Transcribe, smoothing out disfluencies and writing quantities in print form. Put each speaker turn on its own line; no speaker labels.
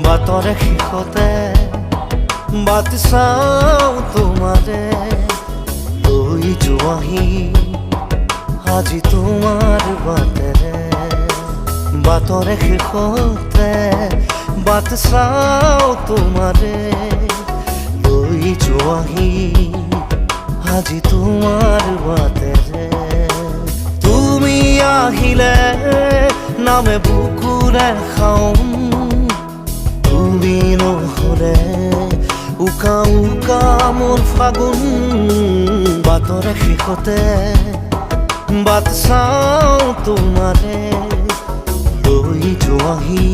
বাটৰে শেষতে বাট চাওঁ তোমাৰে লৈ যোৱাহি আজি তোমাৰ বাটেৰে বাটৰে শেষতে বাট চাওঁ তোমাৰে লৈ যোৱাহি আজি তোমাৰ বাটেৰে তুমি আহিলে নামে বুকুৰে খাওঁ তুমি নহ'লে উকা উকা মোৰ ফাগুন বাটৰে শেষতে বাট চাওঁ তোমাৰে লৈ যোৱাহি